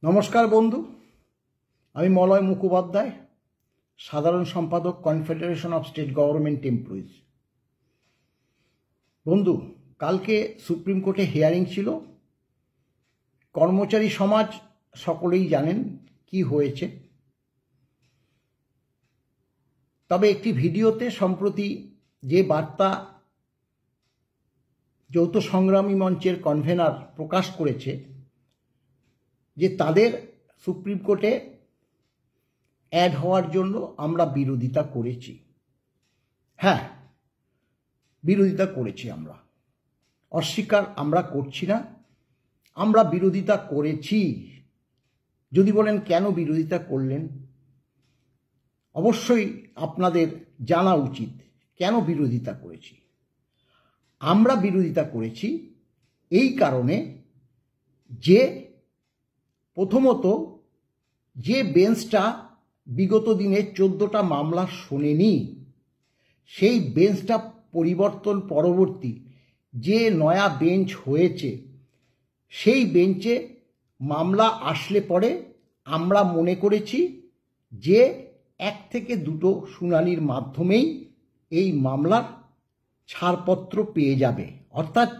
নমস্কার বন্ধু, আমি মলয় মুখোপাধ্যায়, সাধারণ সম্পাদক, confederation of state government employees. বন্ধু, কালকে সুপ্রিম কোর্টে হিয়ারিং ছিল। কর্মচারী সমাজ সকলেই জানেন কি হয়েছে। তবে একটি ভিডিওতে সম্প্রতি যে বার্তা যৌথ সংগ্রামী মঞ্চের কনভেনার প্রকাশ করেছে যে তাদের সুপ্রিম কোর্টে অ্যাড হওয়ার জন্য আমরা বিরোধিতা করেছি। হ্যাঁ, বিরোধিতা করেছি, আমরা অস্বীকার আমরা করছি না, আমরা বিরোধিতা করেছি। যদি বলেন কেন বিরোধিতা করলেন, অবশ্যই আপনাদের জানা উচিত কেন বিরোধিতা করেছি। আমরা বিরোধিতা করেছি এই কারণে যে প্রথমত যে বেঞ্চটা বিগত দিনে 14টা মামলা শোনেনি, সেই বেঞ্চটা পরিবর্তন পরবর্তী যে নয়া বেঞ্চ হয়েছে, সেই বেঞ্চে মামলা আসলে পরে আমরা মনে করেছি যে 1 থেকে 2টো শুনানির মাধ্যমেই এই মামলার ছাড়পত্র পেয়ে যাবে, অর্থাৎ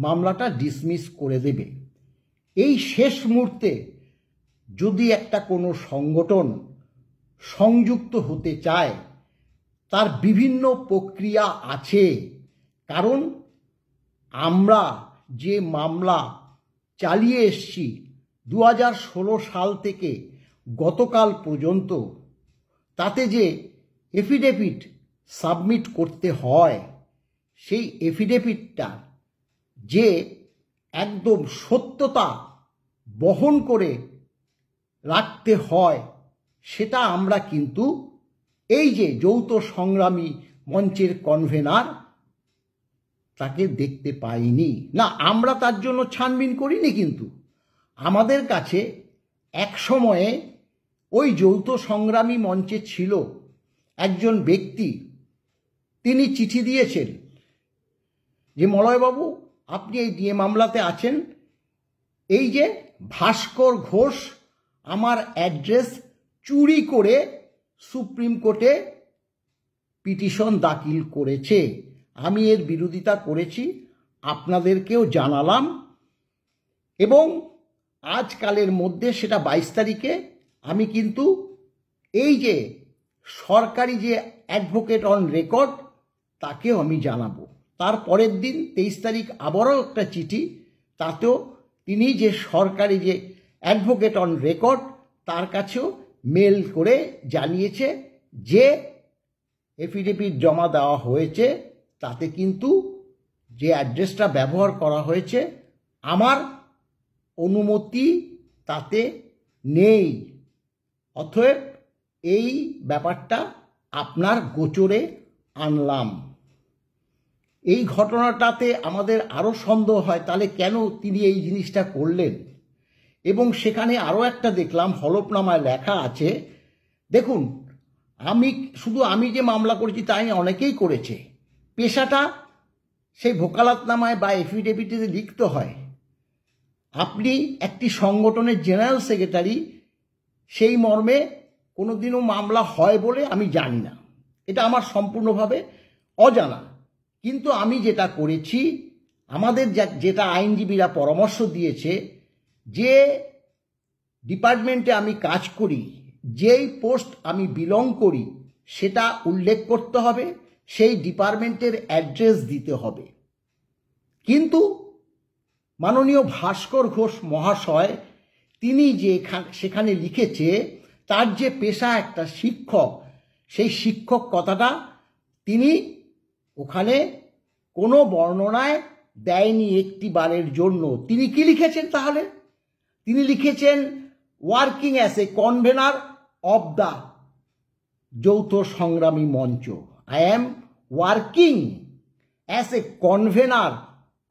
মামলাটা ডিসমিস করে দেবে। এই শেষ মুহূর্তে যদি একটা কোনো সংগঠন সংযুক্ত হতে চায়, তার বিভিন্ন প্রক্রিয়া আছে। কারণ আমরা যে মামলা চালিয়ে এসছি 2016 সাল থেকে গতকাল পর্যন্ত, তাতে যে এফিডেভিট সাবমিট করতে হয়, সেই এফিডেভিটটা যে একদম সত্যতা বহন করে রাখতে হয়, সেটা আমরা কিন্তু এই যে যৌথ সংগ্রামী মঞ্চের কনভেনার তাকে দেখতে পাইনি। না, আমরা তার জন্য ছানবিন করিনি, কিন্তু আমাদের কাছে এক সময়ে ওই যৌথ সংগ্রামী মঞ্চে ছিল একজন ব্যক্তি, তিনি চিঠি দিয়েছেন যে মলয়বাবু, আপনি এই ডিএ মামলাতে আছেন, এই যে ভাস্কর ঘোষ আমার অ্যাড্রেস চুরি করে সুপ্রিম কোর্টে পিটিশন দাখিল করেছে, আমি এর বিরোধিতা করেছি, আপনাদেরকেও জানালাম। এবং আজকালের মধ্যে, সেটা 22 তারিখে, আমি কিন্তু এই যে সরকারি যে অ্যাডভোকেট অন রেকর্ড, তাকেও আমি জানাবো। তার পরের দিন 23 তারিখ আবারও একটা চিঠি, তাতেও তিনি যে সরকারি যে অ্যাডভোকেট অন রেকর্ড, তার কাছেও মেল করে জানিয়েছে যে এফিডেভিট জমা দেওয়া হয়েছে, তাতে কিন্তু যে অ্যাড্রেসটা ব্যবহার করা হয়েছে আমার অনুমতি তাতে নেই। অতএব এই ব্যাপারটা আপনার গোচরে আনলাম। এই ঘটনাটাতে আমাদের আরও সন্দেহ হয়, তাহলে কেন তিনি এই জিনিসটা করলেন। এবং সেখানে আরও একটা দেখলাম, হলফনামায় লেখা আছে, দেখুন, আমি যে মামলা করেছি তাই অনেকেই করেছে, পেশাটা সেই ভোকালাতনামায় বা এফিডেভিটে লিখতে হয়। আপনি একটি সংগঠনের জেনারেল সেক্রেটারি, সেই মর্মে কোনোদিনও মামলা হয় বলে আমি জানি না, এটা আমার সম্পূর্ণভাবে অজানা। কিন্তু আমি যেটা করেছি, আমাদের যেটা আইনজীবীরা পরামর্শ দিয়েছে, যে ডিপার্টমেন্টে আমি কাজ করি, যেই পোস্ট আমি বিলং করি, সেটা উল্লেখ করতে হবে, সেই ডিপার্টমেন্টের অ্যাড্রেস দিতে হবে। কিন্তু মাননীয় ভাস্কর ঘোষ মহাশয়, তিনি যে সেখানে লিখেছে তার যে পেশা একটা শিক্ষক, সেই শিক্ষক কথাটা তিনি ওখানে কোনো বর্ণনায় দেয়নি একটি বারের জন্য। তিনি কি লিখেছেন তাহলে? তিনি লিখেছেন working as a convener of the যৌথ সংগ্রামী মঞ্চ। I am working as a convener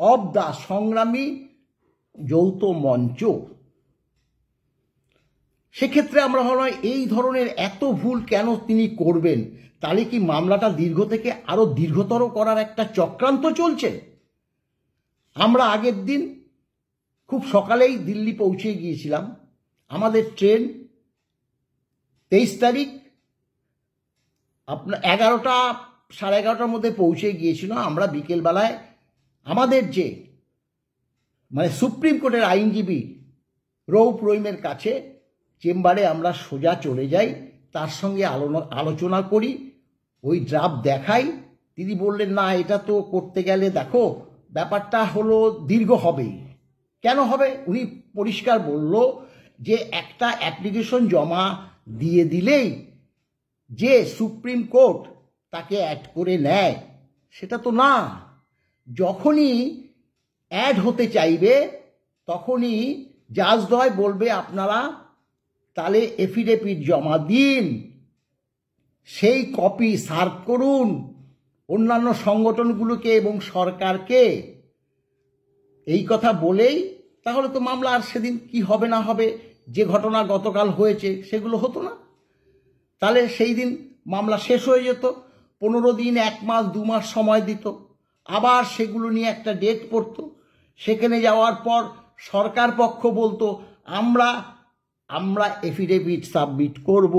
of the সংগ্রামী যৌথ মঞ্চ। সেক্ষেত্রে আমরা ভাবলাম এই ধরনের এত ভুল কেন তিনি করবেন? তাহলে কি মামলাটা দীর্ঘ থেকে আরো দীর্ঘতর করার একটা চক্রান্ত চলছে? আমরা আগের দিন খুব সকালেই দিল্লি পৌঁছে গিয়েছিলাম। আমাদের ট্রেন 23 তারিখ আপনার 11টা সাড়ে 11টার মধ্যে পৌঁছে গিয়েছিল। আমরা বিকেলবেলায় আমাদের যে মানে সুপ্রিম কোর্টের আইনজীবী রৌফ রহিমের কাছে চেম্বারে আমরা সোজা চলে যাই, তার সঙ্গে আলোচনা করি, ওই ড্রাফট দেখাই। তিনি বললেন না, এটা তো করতে গেলে দেখো ব্যাপারটা হলো দীর্ঘ হবেই। কেন হবে? উনি পরিষ্কার বলল যে একটা অ্যাপ্লিকেশন জমা দিয়ে দিলেই যে সুপ্রিম কোর্ট তাকে অ্যাড করে নেয়, সেটা তো না। যখনই অ্যাড হতে চাইবে তখনই জাজদ্বয় বলবে আপনারা তাহলে এফিডেভিট জমা দিন, সেই কপি সার্ভ করুন অন্যান্য সংগঠনগুলোকে এবং সরকারকে। এই কথা বলেই তাহলে তো মামলা আর সেদিন কি হবে না হবে, যে ঘটনা গতকাল হয়েছে সেগুলো হতো না। তাহলে সেই দিন মামলা শেষ হয়ে যেত। 15 দিন, 1 মাস, 2 মাস সময় দিত, আবার সেগুলো নিয়ে একটা ডেট পড়তো। সেখানে যাওয়ার পর সরকার পক্ষ বলতো আমরা এফিডেভিট সাবমিট করব।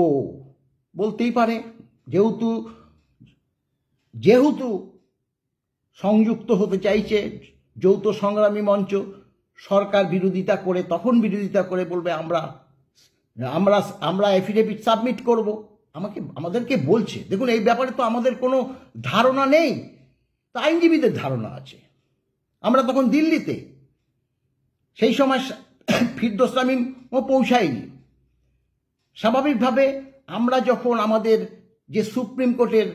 বলতেই পারে, যেহেতু সংযুক্ত হতে চাইছে যৌথ সংগ্রামী মঞ্চ, সরকার বিরোধিতা করে, তখন বিরোধিতা করে বলবে আমরা এফিডেভিট সাবমিট করব। আমাদেরকে বলছে। দেখুন, এই ব্যাপারে তো আমাদের কোনো ধারণা নেই, তা আইনজীবীদের ধারণা আছে। আমরা তখন দিল্লিতে, সেই সময় ফিরদৌস তামিমও পৌঁছায়নি। স্বাভাবিকভাবে আমরা যখন আমাদের যে সুপ্রিম কোর্টের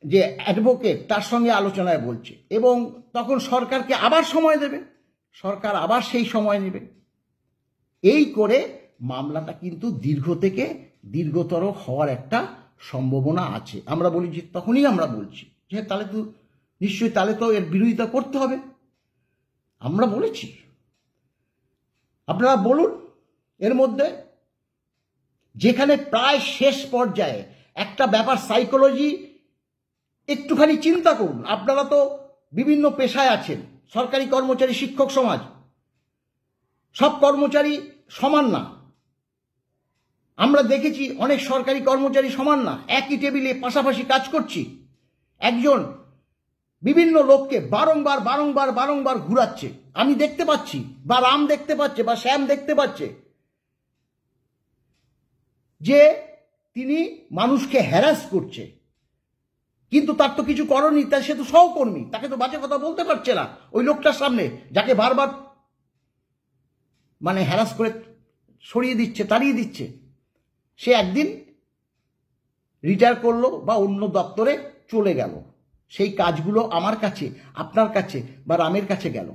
যে অ্যাডভোকেট তার সঙ্গে আলোচনায় বলছে, এবং তখন সরকারকে আবার সময় দেবে, সরকার আবার সেই সময় নেবে, এই করে মামলাটা কিন্তু দীর্ঘ থেকে দীর্ঘতর হওয়ার একটা সম্ভাবনা আছে। আমরা বলি যে, তখনই আমরা বলছি যে তাহলে তো নিশ্চয়ই, তাহলে তো এর বিরোধিতা করতে হবে। আমরা বলেছি, আপনারা বলুন। এর মধ্যে যেখানে প্রায় শেষ পর্যায়ে একটা ব্যাপার, সাইকোলজি একটুখানি চিন্তা করুন। আপনারা তো বিভিন্ন পেশায় আছেন, সরকারি কর্মচারী, শিক্ষক সমাজ, সব কর্মচারী সমান না। আমরা দেখেছি অনেক সরকারি কর্মচারী সমান না। একই টেবিলে পাশাপাশি কাজ করছি, একজন বিভিন্ন লোককে বারংবার বারংবার বারংবার ঘুরাচ্ছে। আমি দেখতে পাচ্ছি, বা রাম দেখতে পাচ্ছে, বা শ্যাম দেখতে পাচ্ছে যে তিনি মানুষকে হ্যারাস করছে, কিন্তু তার তো কিছু করণীয়। তাই সে তো সহকর্মী, তাকে তো বাজে কথা বলতে পারছে না ওই লোকটার সামনে, যাকে বারবার মানে হ্যারাস করে সরিয়ে দিচ্ছে, তাড়িয়ে দিচ্ছে। সে একদিন রিটায়ার করলো বা অন্য দপ্তরে চলে গেল। সেই কাজগুলো আমার কাছে, আপনার কাছে বা রামের কাছে গেল।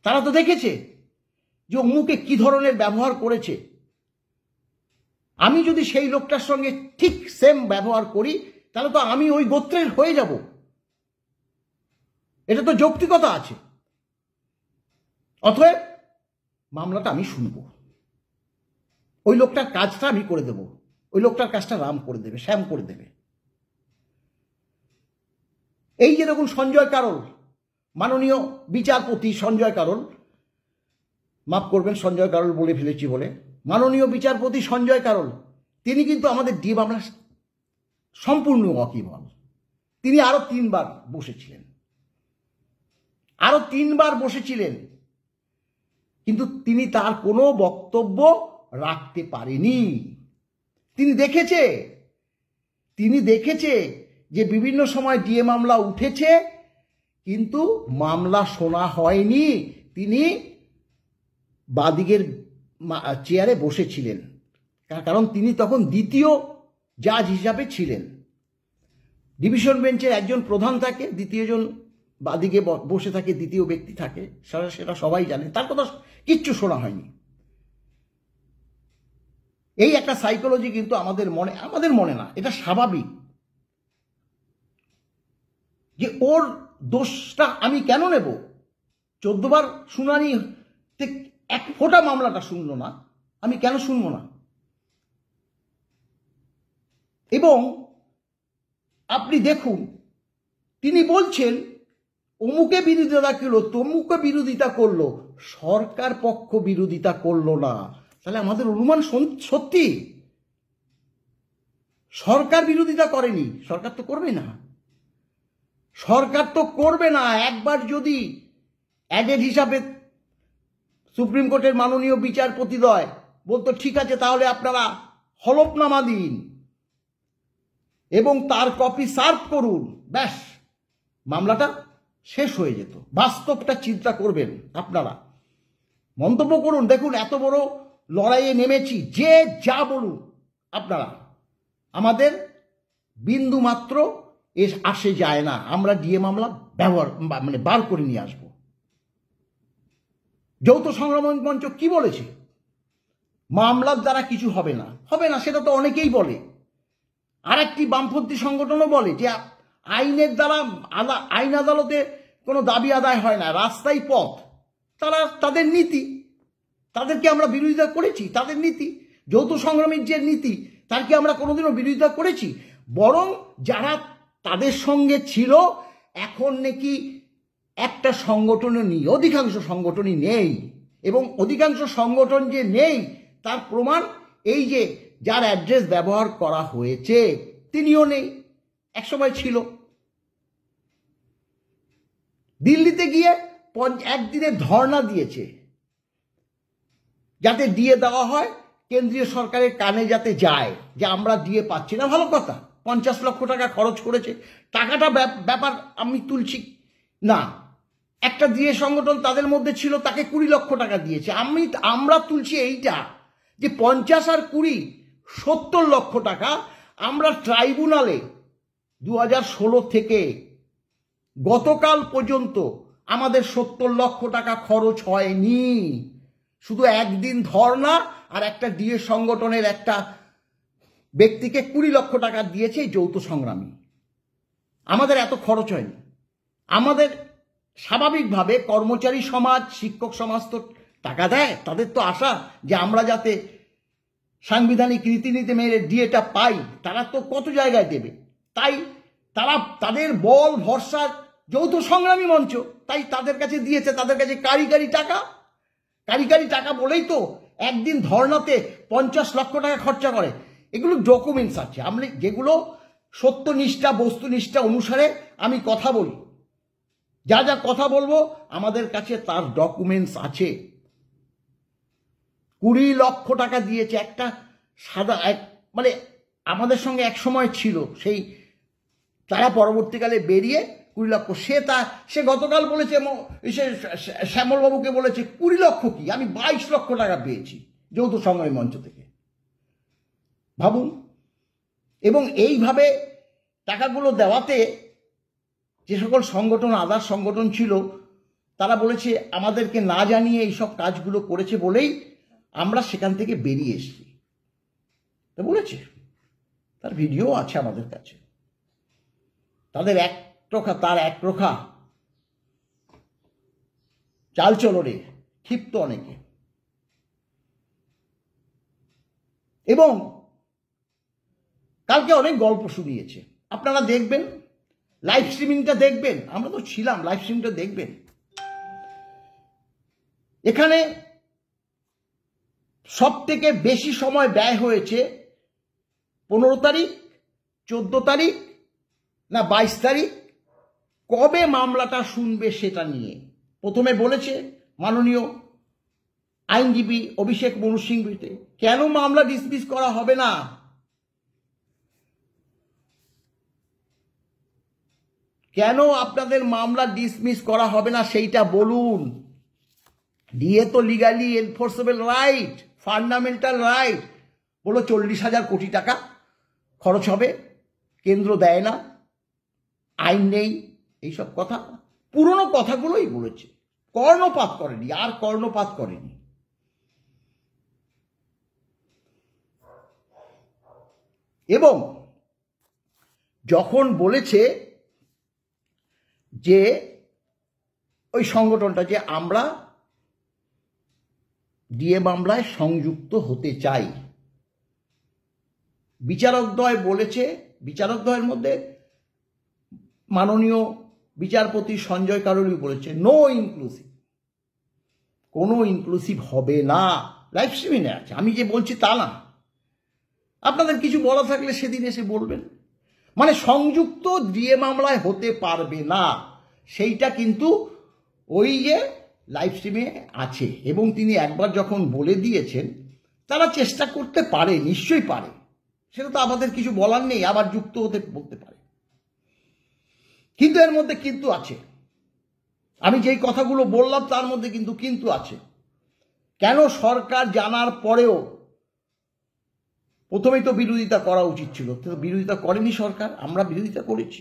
তারা তো দেখেছে যে অমুকে কি ধরনের ব্যবহার করেছে। আমি যদি সেই লোকটার সঙ্গে ঠিক সেম ব্যবহার করি, তাহলে তো আমি ওই গোত্রের হয়ে যাব। এটা তো যৌক্তিকতা আছে। অতএব মামলাটা আমি শুনবো, ওই লোকটার কাজটা আমি করে দেব, ওই লোকটার কাজটা রাম করে দেবে, শ্যাম করে দেবে। এই যে দেখুন, সঞ্জয় কারোল, মাননীয় বিচারপতি সঞ্জয় কারোল, মাফ করবেন সঞ্জয় কারোল বলে ফেলেছি বলে, মাননীয় বিচারপতি সঞ্জয় কারোল, তিনি কিন্তু আমাদের ডি মামলা সম্পূর্ণ ওয়াকিবহাল। তিনি আরো 3 বার বসেছিলেন, কিন্তু তিনি তার কোনো বক্তব্য রাখতে পারেনি। তিনি দেখেছে যে বিভিন্ন সময় ডিএ মামলা উঠেছে, কিন্তু মামলা শোনা হয়নি। তিনি বাদিকের চেয়ারে বসেছিলেন, কারণ তিনি তখন দ্বিতীয় জাজ হিসাবে ছিলেন। ডিভিশন বেঞ্চের একজন প্রধান থাকে, দ্বিতীয়জন বাদিকে বসে থাকে, দ্বিতীয় ব্যক্তি থাকে, সেটা সবাই জানে। তার কথা কিচ্ছু শোনা হয়নি। এই একটা সাইকোলজি কিন্তু আমাদের মনে না, এটা স্বাভাবিক, যে ওর দোষটা আমি কেন নেব। 14 বার শুনানি, এক ফোঁটা মামলাটা শুনলো না, আমি কেন শুনবো না? এবং আপনি দেখুন, তিনি বলছেন অমুকে বিরোধিতা করলো, তমুকে বিরোধিতা করলো, সরকার পক্ষ বিরোধিতা করলো না, তাহলে আমাদের অনুমান সত্যি সরকার বিরোধিতা করেনি। সরকার তো করবে না, সরকার তো করবে না। একবার যদি অ্যাডেড হিসাবে সুপ্রিম কোর্টের মাননীয় বিচারপতিদ্বয় বলতো ঠিক আছে তাহলে আপনারা হলফনামা দিন এবং তার কপি সার্ভ করুন, ব্যাস মামলাটা শেষ হয়ে যেত। বাস্তবটা চিন্তা করবেন আপনারা, মন্তব্য করুন। দেখুন এত বড় লড়াইয়ে নেমেছি, যে যা বলুন আপনারা, আমাদের বিন্দু মাত্র আসে যায় না। আমরা ডিএ মামলা বার করে নিয়ে আসবো। যৌথ সংগ্রাম মঞ্চ কি বলেছে? মামলার দ্বারা কিছু হবে না, হবে না, সেটা তো অনেকেই বলে। আর একটি বামপন্থী সংগঠনও বলে যে আইনের দ্বারা আইন আদালতে কোনো দাবি আদায় হয় না, রাস্তাই পথ। তাদের নীতি, তাদেরকে আমরা বিরোধিতা করেছি? তাদের নীতি, যৌথ সংগ্রামের যে নীতি, তার কি আমরা কোনোদিনও বিরোধিতা করেছি? বরং যারা তাদের সঙ্গে ছিল এখন নাকি একটা সংগঠনও নেই, অধিকাংশ সংগঠনই নেই। এবং অধিকাংশ সংগঠন যে নেই তার প্রমাণ এই যে যার অ্যাড্রেস ব্যবহার করা হয়েছে তিনিও নেই, একসময় ছিল। দিল্লিতে গিয়ে একদিনের ধর্ণা দিয়েছে যাতে ডিএ দেওয়া হয়, কেন্দ্রীয় সরকারের কানে যাতে যায় যে আমরা ডিএ পাচ্ছি না। ভালো কথা, 50 লক্ষ টাকা খরচ করেছে, টাকাটা ব্যাপার আমি তুলছি না। একটা ডিএ সংগঠন তাদের মধ্যে ছিল, তাকে 20 লক্ষ টাকা দিয়েছে। আমরা তুলছি এইটা যে 50 আর 20 70 লক্ষ টাকা আমরা ট্রাইব্যুনালে 2016 থেকে গতকাল পর্যন্ত আমাদের 70 লক্ষ টাকা খরচ হয়নি। শুধু একদিন ধর্ণা আর একটা ডিএ সংগঠনের একটা ব্যক্তিকে 20 লক্ষ টাকা দিয়েছে যৌথ সংগ্রামী। আমাদের এত খরচ হয়নি। আমাদের স্বাভাবিকভাবে কর্মচারী সমাজ, শিক্ষক সমাজ তো টাকা দেয়, তাদের তো আশা যে আমরা যাতে সাংবিধানিক রীতিনীতি মেনে ডিএটা পাই। তারা তো কত জায়গায় দেবে, তাই তাদের বল ভরসা যৌথ সংগ্রামী মঞ্চ, তাই তাদের কাছে দিয়েছে। তাদের কাছে কারিগরি টাকা বলেই তো একদিন ধর্ণাতে 50 লক্ষ টাকা খরচা করে। এগুলো ডকুমেন্টস আছে, আমি যেগুলো সত্যনিষ্ঠা বস্তুনিষ্ঠা অনুসারে আমি কথা বলি, যা যা কথা বলবো আমাদের কাছে তার ডকুমেন্টস আছে। 20 লক্ষ টাকা দিয়েছে একটা সাদা মানে আমাদের সঙ্গে এক সময় ছিল, সেই তারা পরবর্তীকালে বেরিয়ে 20 লক্ষ, সে গতকাল বলেছে, সে শ্যামলবাবুকে বলেছে 20 লক্ষ কি, আমি 22 লক্ষ টাকা পেয়েছি যৌথ সংগ্রামী মঞ্চ থেকে। ভাবুন। এবং এইভাবে টাকাগুলো দেওয়াতে যে সকল সংগঠন, আদার সংগঠন ছিল, তারা বলেছে আমাদেরকে না জানিয়ে এইসব কাজগুলো করেছে বলেই আমরা সেখান থেকে বেরিয়ে এসেছি। তা বলেছে, তার ভিডিও আছে আমাদের কাছে। তাদের একরোখা চালচলনে ক্ষিপ্ত অনেকে। এবং কালকে অনেক গল্প শুনিয়েছে, আপনারা দেখবেন, লাইভ স্ট্রিমিংটা দেখবেন, আমরা তো ছিলাম, লাইভ স্ট্রিমিংটা দেখবেন। এখানে সব থেকে বেশি সময় ব্যয় হয়েছে 15 তারিখ, 14 তারিখ না 22 তারিখ, কবে মামলাটা শুনবে সেটা নিয়ে। প্রথমে বলেছে মাননীয় আইনজীবী অভিষেক মনু সিংভিতে, কেন মামলা ডিসমিস করা হবে না? কেন আপনাদের মামলা ডিসমিস করা হবে না সেইটা বলুন। ডিএ তো legally enforceable right, fundamental right. বলো 40,000 কোটি টাকা খরচ হবে, কেন্দ্র দেয় না, আইন নেই, এইসব কথা, পুরনো কথাগুলোই বলেছে, কর্ণপাত করেনি, আর কর্ণপাত করেনি। এবং যখন বলেছে যে ওই সংগঠনটা যে আমরা ডিএ মামলায় সংযুক্ত হতে চাই, বিচারকদ্বয় বলেছে, বিচারকদ্বয়ের মধ্যে মাননীয় বিচারপতি সঞ্জয় কারোলি বলেছে নো ইনক্লুসিভ, কোনো ইনক্লুসিভ হবে না। লাইভ স্ট্রিমিংয়ে আছে, আমি যে বলছি তা না। আপনাদের কিছু বলা থাকলে সেদিন এসে বলবেন। মানে সংযুক্ত ডিএ মামলায় হতে পারবে না, সেইটা কিন্তু ওই যে লাইভ স্ট্রিমে আছে। এবং তিনি একবার যখন বলে দিয়েছেন, তারা চেষ্টা করতে পারে, নিশ্চয়ই পারে, সেটা তো আমাদের কিছু বলার নেই, আবার যুক্ত হতে বলতে পারে। কিন্তু এর মধ্যে কিন্তু আছে, আমি যেই কথাগুলো বললাম তার মধ্যে কিন্তু আছে। কেন সরকার জানার পরেও, প্রথমেই তো বিরোধিতা করা উচিত ছিল, বিরোধিতা করেনি সরকার, আমরা বিরোধিতা করেছি।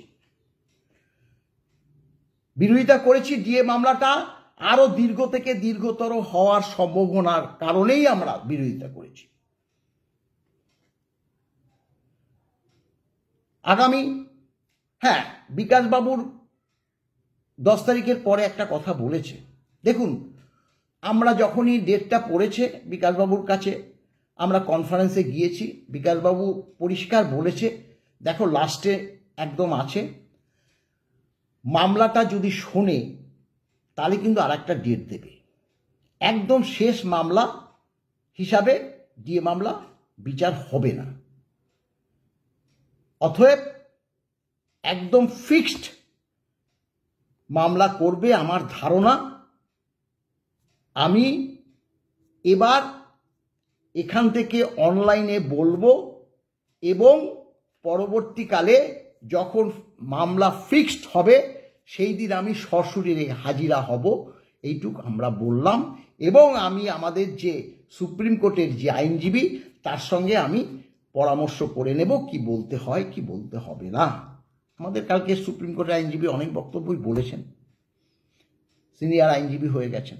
ডিএ মামলাটা আরো দীর্ঘ থেকে দীর্ঘতর হওয়ার সম্ভাবনার কারণেই আমরা বিরোধিতা করেছি। আগামী বিকাশবাবুর 10 তারিখের পরে একটা কথা বলেছে। দেখুন, আমরা যখনই ডেটটা পড়েছে বিকাশবাবুর কাছে, আমরা কনফারেন্সে গিয়েছি, বিকাশবাবু পরিষ্কার বলেছে, দেখো লাস্টে একদম আছে, মামলাটা যদি শোনে তাহলে কিন্তু আর একটা ডেট দেবে। একদম শেষ মামলা হিসাবে ডিএ মামলা বিচার হবে না। অতএব একদম ফিক্সড মামলা করবে আমার ধারণা। আমি এবার এখান থেকে অনলাইনে বলবো এবং পরবর্তীকালে যখন মামলা ফিক্সড হবে সেই দিন আমি সশরীরে হাজিরা হব, এইটুক আমরা বললাম। এবং আমি আমাদের যে সুপ্রিম কোর্টের যে আইনজীবী তার সঙ্গে আমি পরামর্শ করে নেব কি বলতে হয় কি বলতে হবে না। আমাদের কালকে সুপ্রিম কোর্টের আইনজীবী অনেক বক্তব্যই বলেছেন, সিনিয়র আইনজীবী হয়ে গেছেন।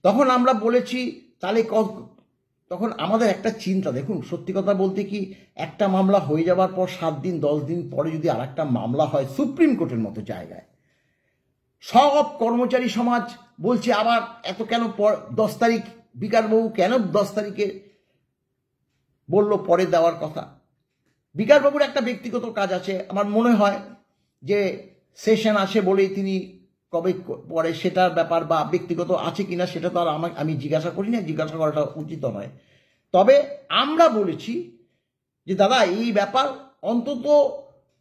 তখন আমরা বলেছি তাহলে তখন আমাদের একটা চিন্তা, দেখুন সত্যি কথা বলতে কি, একটা মামলা হয়ে যাওয়ার পর 7 দিন 10 দিন পরে যদি আর একটা মামলা হয় সুপ্রিম কোর্টের মতো জায়গায়, সব কর্মচারী সমাজ বলছে আবার এত কেন 10 তারিখ, বিকাশবাবু কেন 10 তারিখে বললো পরে দেওয়ার কথা। বিকাশবাবুর একটা ব্যক্তিগত কাজ আছে, আমার মনে হয় যে সেশন আছে বলেই তিনি কবে পরে সেটার ব্যাপার, বা ব্যক্তিগত আছে কিনা সেটা তো আর আমি জিজ্ঞাসা করি না, জিজ্ঞাসা করাটা উচিত নয়। তবে আমরা বলেছি যে দাদা এই ব্যাপার অন্তত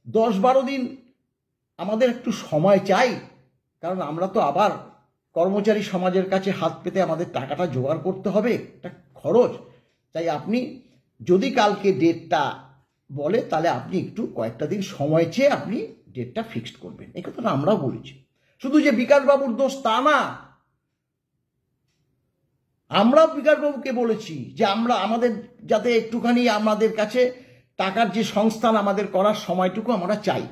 10-12 দিন আমাদের একটু সময় চাই, কারণ আমরা তো আবার কর্মচারী সমাজের কাছে হাত পেতে আমাদের টাকাটা জোগাড় করতে হবে, একটা খরচ। তাই আপনি যদি কালকে ডেটটা বলে তাহলে আপনি একটু কয়েকটা দিন সময় চেয়ে আপনি ডেটটা ফিক্সড করবেন, এই কথাটা আমরাও বলেছি। শুধু যে বিকাশবাবুর দোষ তা না, আমরাও বিকাশবাবুকে বলেছি যে আমাদের যাতে একটুখানি আমাদের কাছে টাকার যে সংস্থান আমাদের করার সময়টুকু আমরা চাই।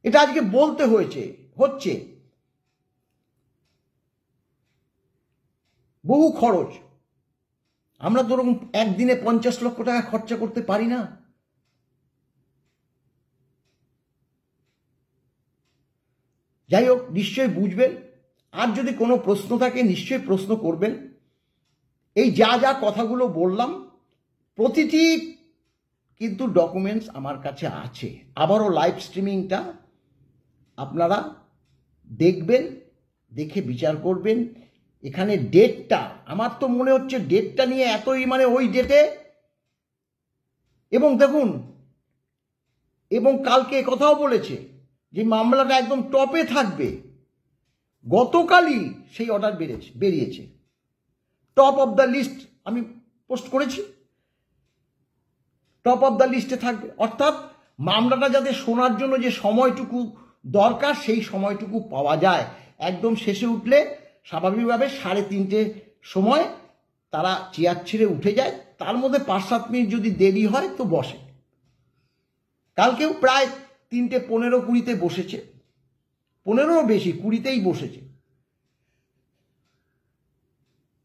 এটা আজকে বলতে হচ্ছে বহু খরচ, আমরা ধরুন একদিনে 50 লক্ষ টাকা খরচা করতে পারি না। যাই হোক, নিশ্চয়ই বুঝবেন। আর যদি কোনো প্রশ্ন থাকে নিশ্চয়ই প্রশ্ন করবেন। এই যা কথাগুলো বললাম প্রতিটি কিন্তু ডকুমেন্টস আমার কাছে আছে। আবারও লাইভ স্ট্রিমিংটা আপনারা দেখবেন, দেখে বিচার করবেন। এখানে ডেটটা আমার তো মনে হচ্ছে ডেটটা নিয়ে এতই মানে ওই ডেটে, এবং দেখুন, এবং কালকে কথাও বলেছে যে মামলাটা একদম টপে থাকবে। গতকালই সেই অর্ডার বেরিয়েছে, টপ অফ দ্য লিস্ট, আমি পোস্ট করেছি, টপ অফ দ্য লিস্টে থাকবে। অর্থাৎ মামলাটা যাতে শোনার জন্য যে সময়টুকু দরকার সেই সময়টুকু পাওয়া যায়। একদম শেষে উঠলে স্বাভাবিকভাবে 3:30 সময় তারা চেয়ার ছেড়ে উঠে যায়, তার মধ্যে 5-7 মিনিট যদি দেরি হয় তো বসে। কালকেও প্রায় 3:15-20 বসেছে, 15ও বেশি, 20তেই বসেছে।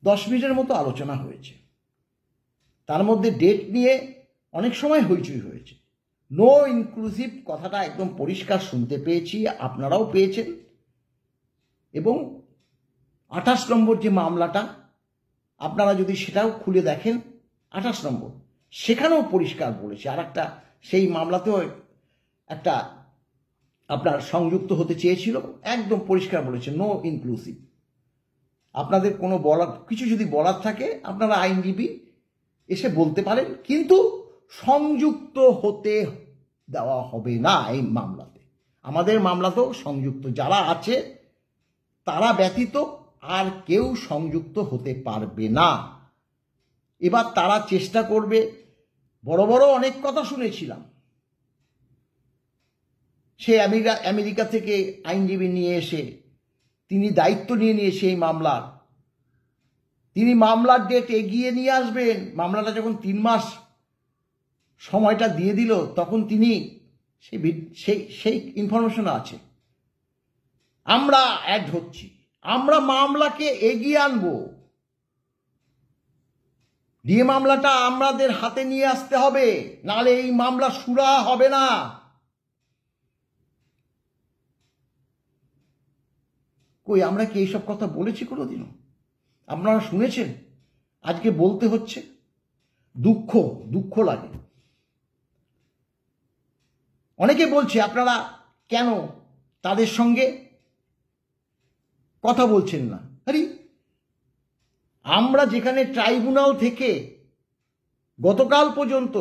10 মিনিটের মতো আলোচনা হয়েছে। তার মধ্যে ডেট নিয়ে অনেক সময় হইচই হয়েছে। নো ইনক্লুসিভ কথাটা একদম পরিষ্কার শুনতে পেয়েছি, আপনারাও পেয়েছেন। এবং 28 নম্বর যে মামলাটা, আপনারা যদি সেটাও খুলে দেখেন, 28 নম্বর সেখানেও পরিষ্কার বলেছে। আর একটা সেই মামলাতেও একটা আপনার সংযুক্ত হতে চেয়েছিল, একদম পরিষ্কার বলেছে নো ইনক্লুসিভ। আপনাদের কোনো কিছু যদি বলার থাকে আপনারা আইনজীবী এসে বলতে পারেন, কিন্তু সংযুক্ত হতে দেওয়া হবে না এই মামলাতে। আমাদের মামলাতেও সংযুক্ত যারা আছে তারা ব্যতীত আর কেউ সংযুক্ত হতে পারবে না। এবার তারা চেষ্টা করবে, বড় বড় অনেক কথা শুনেছিলাম, সে আমেরিকা থেকে আইনজীবী নিয়ে এসে তিনি দায়িত্ব নিয়ে সেই মামলার, তিনি মামলার ডেট এগিয়ে নিয়ে আসবেন। মামলাটা যখন 3 মাস সময়টা দিয়ে দিল, তখন তিনি সেই ইনফরমেশন আছে, আমরা অ্যাড হচ্ছি, আমরা মামলাকে এগিয়ে আনবো, ডিএ মামলাটা আমাদের হাতে নিয়ে আসতে হবে, নাহলে এই মামলা সুরা হবে না। কই, আমরা কি এইসব কথা বলেছি কোনোদিনও? আপনারা শুনেছেন? আজকে বলতে হচ্ছে, দুঃখ লাগে। অনেকে বলছে আপনারা কেন তাদের সঙ্গে কথা বলছেন না। আরে আমরা যেখানে ট্রাইব্যুনাল থেকে গতকাল পর্যন্ত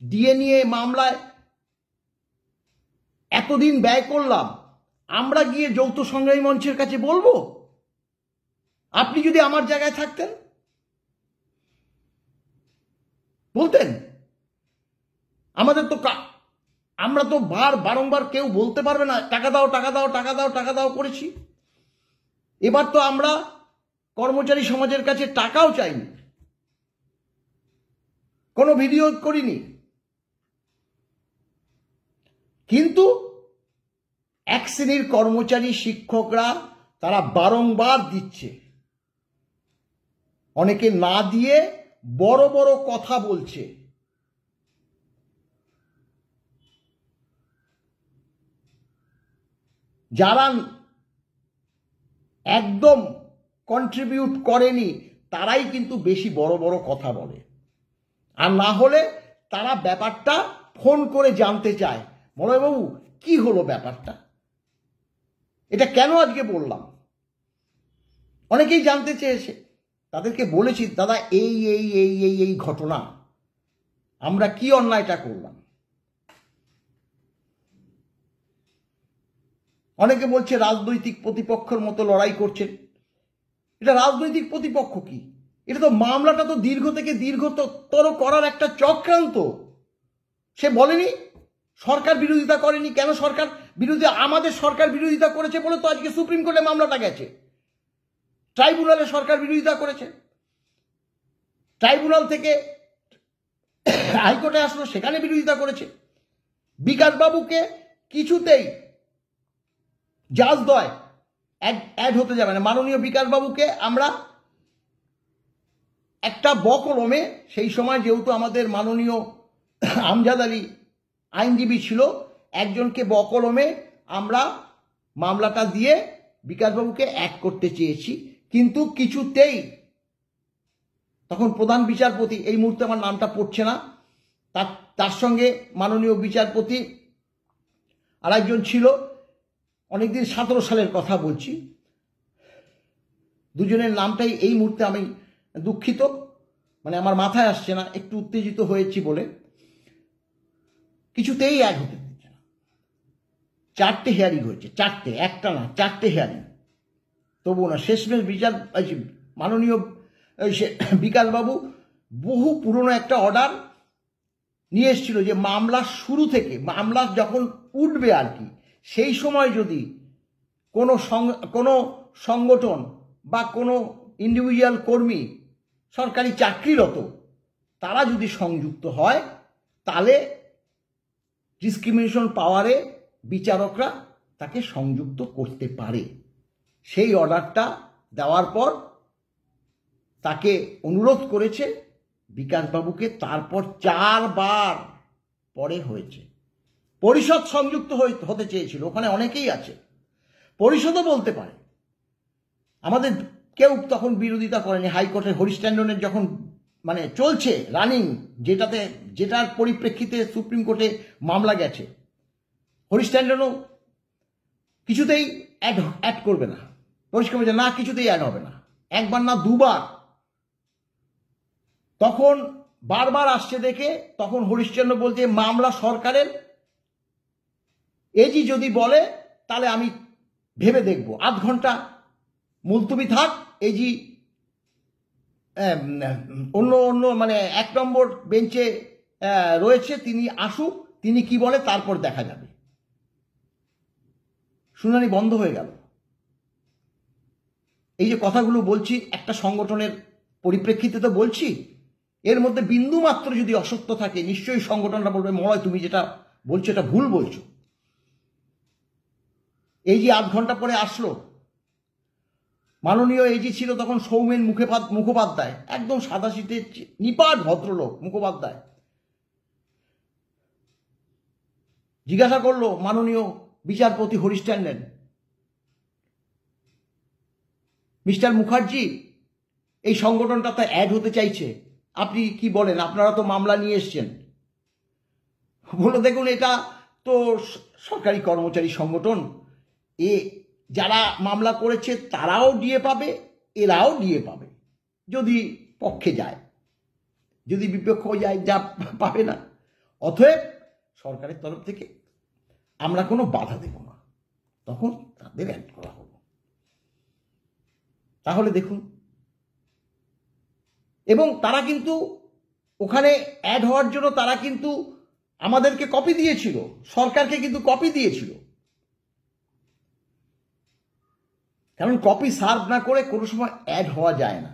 ডিএ নিয়ে মামলায় এতদিন ব্যয় করলাম, আমরা গিয়ে যৌথ সংগ্রামী মঞ্চের কাছে বলবো? আপনি যদি আমার জায়গায় থাকতেন বলতেন? আমরা তো বারংবার কেউ বলতে পারবে না টাকা দাও টাকা দাও টাকা দাও টাকা দাও করেছি। এবার তো আমরা কর্মচারী সমাজের কাছে টাকাও চাইনি, কোনো ভিডিও করিনি, কিন্তু এক শ্রেণীর কর্মচারী শিক্ষকরা তারা বারংবার দিচ্ছে, অনেকে না দিয়ে বড় বড় কথা বলছে। যারা একদম কন্ট্রিবিউট করেনি তারাই কিন্তু বেশি বড় বড় কথা বলে, আর না হলে তারা ব্যাপারটা ফোন করে জানতে চায়, মলয়বাবু কি হলো ব্যাপারটা, এটা কেন আজকে বললাম। অনেকেই জানতে চেয়েছে, তাদেরকে বলেছি দাদা এই এই এই এই এই ঘটনা, আমরা কি অন্যায়টা করলাম। অনেকে বলছে রাজনৈতিক প্রতিপক্ষের মতো লড়াই করছেন। এটা রাজনৈতিক প্রতিপক্ষ কি? এটা তো মামলাটা তো দীর্ঘ থেকে দীর্ঘতর করার একটা চক্রান্ত। সে বলেনি সরকার বিরোধিতা করেনি, কেন সরকার বিরোধী, আমাদের সরকার বিরোধিতা করেছে বলে তো আজকে সুপ্রিম কোর্টে মামলাটা গেছে। ট্রাইব্যুনালে সরকার বিরোধিতা করেছে, ট্রাইব্যুনাল থেকে হাইকোর্টে আসলো, সেখানে বিরোধিতা করেছে। বিকাশবাবুকে কিছুতেই জাজদ্বয় অ্যাড হতে যাবে না। মাননীয় বিকাশবাবুকে আমরা একটা বকলমে, সেই সময় যেহেতু আমাদের মাননীয় আমজাদ আলী আইনজীবী ছিল, একজনকে বকলমে আমরা মামলাটা দিয়ে বিকাশবাবুকে অ্যাড করতে চেয়েছি, কিন্তু কিছুতেই তখন প্রধান বিচারপতি, এই মুহূর্তে আমার নামটা পড়ছে না, তার সঙ্গে মাননীয় বিচারপতি আর একজন ছিল, অনেকদিন 17 সালের কথা বলছি, দুজনের নামটাই এই মুহূর্তে আমি দুঃখিত, মানে আমার মাথায় আসছে না, একটু উত্তেজিত হয়েছি বলে, কিছুতেই অ্যাড হতে দিচ্ছে না। 4টে হিয়ারিং হয়েছে, 4টে, একটা না 4টে হিয়ারিং, তবুও না। শেষমেশ মাননীয় বিকাশবাবু বহু পুরনো একটা অর্ডার নিয়ে এসেছিল যে মামলা শুরু থেকে, মামলা যখন উঠবে আর কি, সেই সময় যদি কোনো সংগঠন বা কোনো ইন্ডিভিজুয়াল কর্মী, সরকারি চাকরিরত, তারা যদি সংযুক্ত হয় তাহলে ডিসক্রিমিনেশন পাওয়ারে বিচারকরা তাকে সংযুক্ত করতে পারে। সেই অর্ডারটা দেওয়ার পর তাকে অনুরোধ করেছে বিকাশবাবুকে, তারপর 4 বার পরে হয়েছে। পরিষদ সংযুক্ত হতে চেয়েছিল, ওখানে অনেকেই আছে, পরিষদও বলতে পারে, আমাদের কেউ তখন বিরোধিতা করেনি। হাইকোর্টের হরিশ ট্যান্ডনের যখন মানে চলছে রানিং, যেটার পরিপ্রেক্ষিতে সুপ্রিম কোর্টে মামলা গেছে, হরিশ ট্যান্ডনও কিছুতেই অ্যাড করবে না, পরিষ্কার বলছে না, কিছুতেই অ্যাড হবে না। একবার না দুবার, তখন বারবার আসছে দেখে তখন হরিশ্চন্দ্র বলছে মামলা সরকারের, এজি যদি বলে তাহলে আমি ভেবে দেখব, আধ ঘন্টা মুলতুবি থাক, এজি অন্য অন্য মানে 1 নম্বর বেঞ্চে রয়েছে, তিনি আসুক, তিনি কি বলে তারপর দেখা যাবে। শুনানি বন্ধ হয়ে গেল। এই যে কথাগুলো বলছি একটা সংগঠনের পরিপ্রেক্ষিতে তো বলছি, এর মধ্যে বিন্দু মাত্র যদি অসত্য থাকে নিশ্চয়ই সংগঠনটা বলবে মলয় তুমি যেটা বলছো এটা ভুল বলছো। এই যে আধ ঘন্টা পরে আসলো, মাননীয় এজি ছিল তখন সৌমেন মুখোপাধ্যায়, একদম সাদাসিধে নিপাট ভদ্রলোক মুখোপাধ্যায়, জিজ্ঞাসা করলো মাননীয় বিচারপতি হরিশ ট্যান্ডন, মিস্টার মুখার্জি এই সংগঠনটা তো অ্যাড হতে চাইছে, আপনি কি বলেন, আপনারা তো মামলা নিয়ে এসছেন। বলে দেখুন এটা তো সরকারি কর্মচারী সংগঠন, যারা মামলা করেছে তারাও ডিএ পাবে, এরাও ডিএ পাবে, যদি পক্ষে যায়, যদি বিপক্ষ যায় যা পাবে না। অতএব সরকারের তরফ থেকে আমরা কোনো বাধা দেব না, তখন তাদের অ্যাড করা হলো। তাহলে দেখুন, এবং তারা কিন্তু ওখানে অ্যাড হওয়ার জন্য তারা কিন্তু আমাদেরকে কপি দিয়েছিল, সরকারকে কিন্তু কপি দিয়েছিল, কারণ কপি সার্ভ না করে কোনো সময় অ্যাড হওয়া যায় না।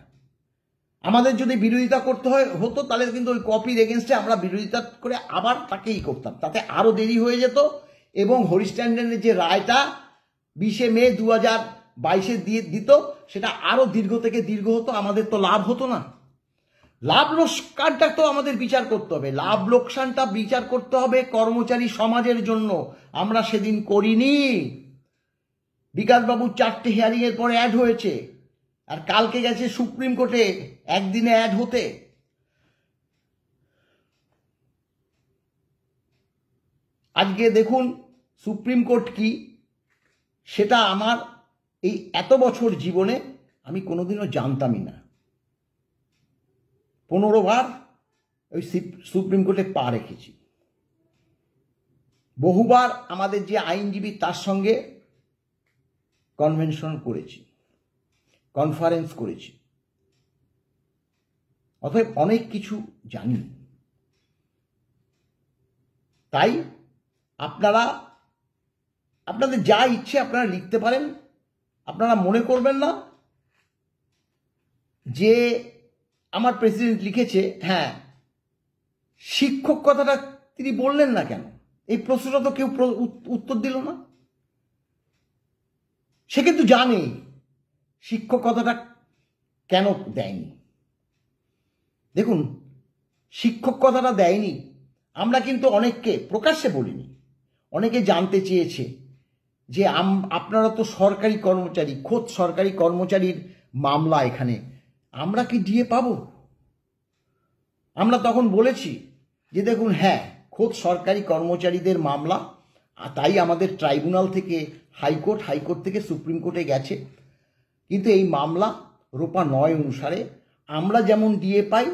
আমাদের যদি বিরোধিতা করতে হতো তাহলে কিন্তু ওই কপির এগেনস্টে আমরা বিরোধিতা করে আবার তাকেই করতাম, তাতে আরও দেরি হয়ে যেত, এবং হরিশ ট্যান্ডনের যে রায়টা 20শে মে 2022-এ দিত সেটা আরও দীর্ঘ থেকে দীর্ঘ হতো, আমাদের তো লাভ হতো না। লাভ লোকসানটা তো আমাদের বিচার করতে হবে, লাভ লোকসানটা বিচার করতে হবে কর্মচারী সমাজের জন্য। আমরা সেদিন করিনি। বিকাশবাবুর 4টে হিয়ারিংয়ের পরে অ্যাড হয়েছে, আর কালকে গেছে সুপ্রিম কোর্টে একদিনে অ্যাড হতে। আজকে দেখুন সুপ্রিম কোর্ট কি, সেটা আমার এই এত বছর জীবনে আমি কোনোদিনও জানতামই না। 15 বার ওই সুপ্রিম কোর্টে পা রেখেছি, বহুবার আমাদের যে আইনজীবী তার সঙ্গে কনভেনশন করেছি, কনফারেন্স করেছি, অতএব অনেক কিছু জানি। তাই আপনাদের যা ইচ্ছে আপনারা লিখতে পারেন, আপনারা মনে করবেন না যে আমার প্রেসিডেন্ট লিখেছে, হ্যাঁ শিক্ষক কথাটা তিনি বললেন না কেন, এই প্রশ্নটা তো কেউ উত্তর দিল না। সে কিন্তু জানে শিক্ষক কথাটা কেন দেয়নি। দেখুন, শিক্ষক কথাটা দেয়নি, আমরা কিন্তু অনেককে প্রকাশ্যে বলিনি, অনেকে জানতে চেয়েছে যে আপনারা তো সরকারি কর্মচারী, খোদ সরকারি কর্মচারীর মামলা, এখানে আমরা কি ডিএ পাবো? আমরা তখন বলেছি যে দেখুন, হ্যাঁ খোদ সরকারি কর্মচারীদের মামলা, তাই আমাদের ট্রাইব্যুনাল থেকে হাইকোর্ট থেকে সুপ্রিম কোর্টে গেছে, কিন্তু এই মামলা রোপা 9 অনুসারে আমরা যেমন ডিএ পাই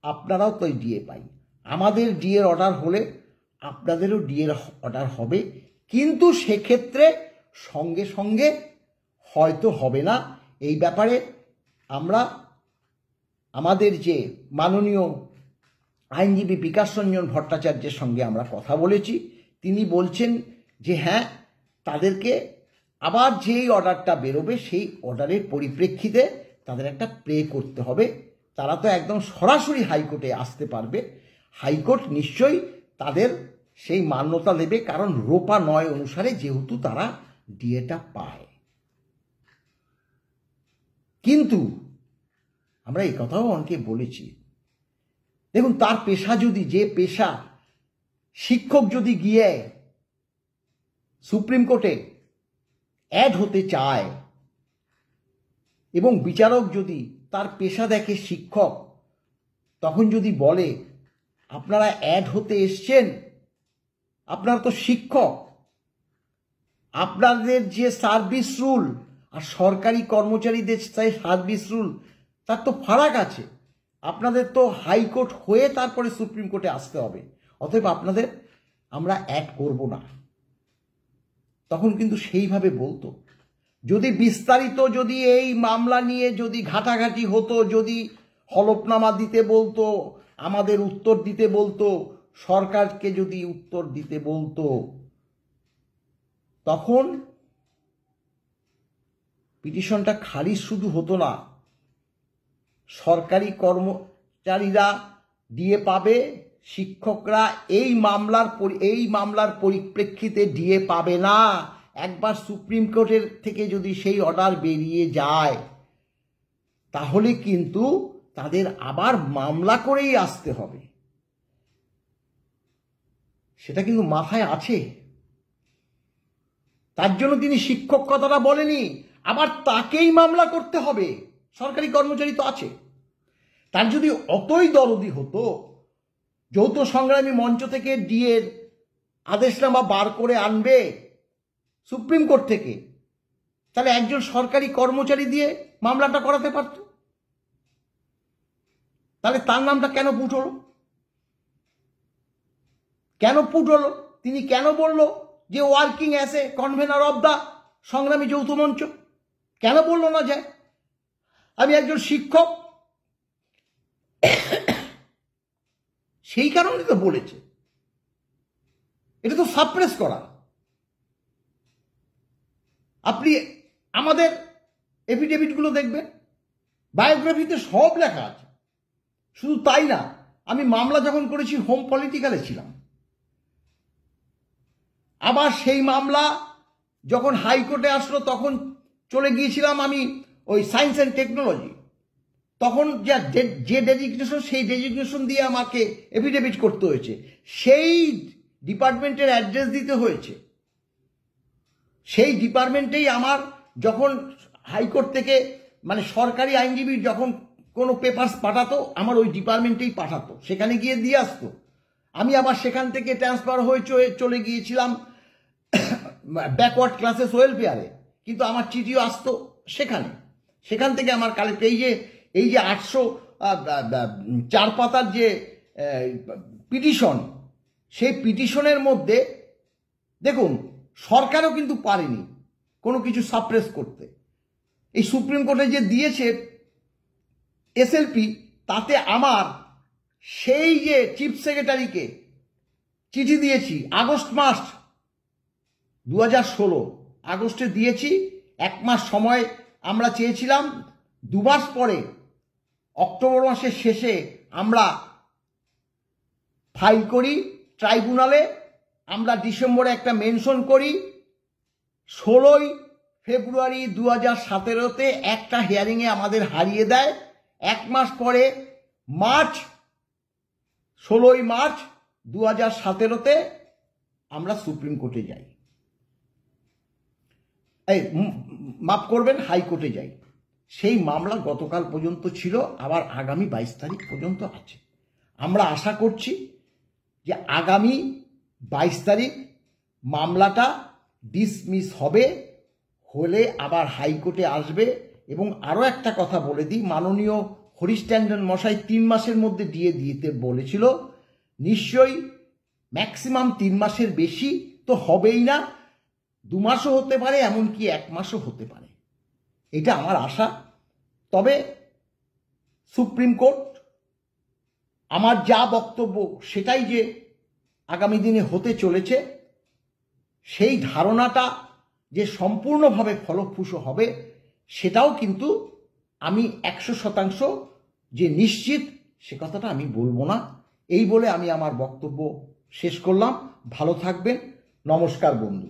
আপনারাও তো ডিএ পাই। আমাদের ডিএর অর্ডার হলে আপনাদেরও ডিএর অর্ডার হবে, কিন্তু সেক্ষেত্রে সঙ্গে সঙ্গে হয়তো হবে না। এই ব্যাপারে আমরা আমাদের যে মাননীয় আইনজীবী বিকাশ রঞ্জন ভট্টাচার্যের সঙ্গে আমরা কথা বলেছি, তিনি বলছেন যে হ্যাঁ তাদেরকে আবার যেই অর্ডারটা বেরোবে সেই অর্ডারের পরিপ্রেক্ষিতে তাদের একটা প্লে করতে হবে, তারা তো একদম সরাসরি হাইকোর্টে আসতে পারবে, হাইকোর্ট নিশ্চয়ই তাদের সেই মান্যতা দেবে, কারণ রোপা 9 অনুসারে যেহেতু তারা ডিএটা পায়। কিন্তু আমরা এই কথাও অনেকে বলেছি, দেখুন তার পেশা যদি, যে পেশা শিক্ষক যদি গিয়ে সুপ্রিম কোর্টে অ্যাড হতে চায় এবং বিচারক যদি তার পেশা দেখে শিক্ষক, তখন যদি বলে আপনারা অ্যাড হতে এসছেন, আপনারা তো শিক্ষক, আপনাদের যে সার্ভিস রুল আর সরকারি কর্মচারীদের সার্ভিস রুল, তার তো ফারাক আছে। আপনাদের তো হাইকোর্ট হয়ে তারপরে সুপ্রিম কোর্টে আসতে হবে। অতএব আপনাদের আমরা অ্যাড করব না। তখন কিন্তু সেইভাবে বলতো, যদি বিস্তারিত যদি এই মামলা নিয়ে যদি ঘাটাঘাটি হতো, যদি হলফনামা দিতে বলতো, আমাদের উত্তর দিতে বলতো, সরকারকে যদি উত্তর দিতে বলতো, তখন পিটিশনটা খারিজ শুধু হতো না, সরকারি কর্মচারীরা ডিএ পাবে, শিক্ষকরা এই মামলার পরিপ্রেক্ষিতে ডিএ পাবে না। একবার সুপ্রিম কোর্টের থেকে যদি সেই অর্ডার বেরিয়ে যায়, তাহলে কিন্তু তাদের আবার মামলা করেই আসতে হবে। সেটা কিন্তু মাথায় আছে। তার জন্য তিনি শিক্ষক কথাটা বলেনি, আবার তাকেই মামলা করতে হবে। সরকারি কর্মচারী তো আছে। তার যদি অতই দরদি হতো, যৌথ সংগ্রামী মঞ্চ থেকে ডিএর আদেশনামা বার করে আনবে সুপ্রিম কোর্ট থেকে, তাহলে একজন সরকারি কর্মচারী দিয়ে মামলাটা করাতে পারত। তাহলে তার নামটা কেন পুট হলো? কেন পুট হলো? তিনি কেন বলল যে working as a convener of the সংগ্রামী যৌথ মঞ্চ? কেন বলল না যে আমি একজন শিক্ষক? সেই কারণে তো বলেছে। এটা তো সাপ্রেস করা। আপনি আমাদের এফিডেভিটগুলো দেখবেন, বায়োগ্রাফিতে সব লেখা আছে। শুধু তাই না, আমি মামলা যখন করেছি হোম পলিটিক্যালে ছিলাম। আবার সেই মামলা যখন হাইকোর্টে আসলো, তখন চলে গিয়েছিলাম আমি ওই সায়েন্স অ্যান্ড টেকনোলজি। তখন যে ডেজিগনেশন, সেই ডেজিগনেশন দিয়ে আমাকে এফিডেভিট করতে হয়েছে, সেই ডিপার্টমেন্টের অ্যাড্রেস দিতে হয়েছে। সেই ডিপার্টমেন্টেই আমার যখন হাইকোর্ট থেকে মানে সরকারি আইনজীবী যখন কোনো পেপারস পাঠাতো, আমার ওই ডিপার্টমেন্টেই পাঠাতো, সেখানে গিয়ে দিয়ে আসতো। আমি আবার সেখান থেকে ট্রান্সফার হয়ে চলে গিয়েছিলাম ব্যাকওয়ার্ড ক্লাসেস ওয়েলফেয়ারে, কিন্তু আমার চিঠিও আসতো সেখান থেকে আমার কালেক্ট এই যে 804 পাতার যে পিটিশন, সেই পিটিশনের মধ্যে দেখুন সরকারও কিন্তু পারেনি কোনো কিছু সাপ্রেস করতে। এই সুপ্রিম কোর্টে যে দিয়েছে এসএলপি, তাতে আমার সেই যে চিফ সেক্রেটারিকে চিঠি দিয়েছি আগস্ট মাস 2016 আগস্টে দিয়েছি। 1 মাস সময় আমরা চেয়েছিলাম। 2 মাস পরে অক্টোবর মাসের শেষে আমরা ফাইল করি ট্রাইব্যুনালে। আমরা ডিসেম্বরে একটা মেনশন করি। 16 ফেব্রুয়ারি 2017-তে একটা হিয়ারিংয়ে আমাদের হারিয়ে দেয়। 1 মাস পরে 16 মার্চ 2017-তে আমরা সুপ্রিম কোর্টে যাই, মাফ করবেন, হাইকোর্টে যাই। সেই মামলা গতকাল পর্যন্ত ছিল, আবার আগামী 22 তারিখ পর্যন্ত আছে। আমরা আশা করছি যে আগামী 22 তারিখ মামলাটা ডিসমিস হলে আবার হাইকোর্টে আসবে। এবং আরও একটা কথা বলে দিই, মাননীয় হরিশ ট্যান্ডন মশাই 3 মাসের মধ্যে দিয়ে দিতে বলেছিল। নিশ্চয়ই ম্যাক্সিমাম 3 মাসের বেশি তো হবেই না, 2 মাসও হতে পারে, এমনকি 1 মাসও হতে পারে, এটা আমার আশা। তবে সুপ্রিম কোর্ট আমার যা বক্তব্য সেটাই যে আগামী দিনে হতে চলেছে, সেই ধারণাটা যে সম্পূর্ণভাবে ফলপ্রসূ হবে, সেটাও কিন্তু আমি 100% যে নিশ্চিত, সে কথাটা আমি বলবো না। এই বলে আমি আমার বক্তব্য শেষ করলাম। ভালো থাকবেন। নমস্কার বন্ধু।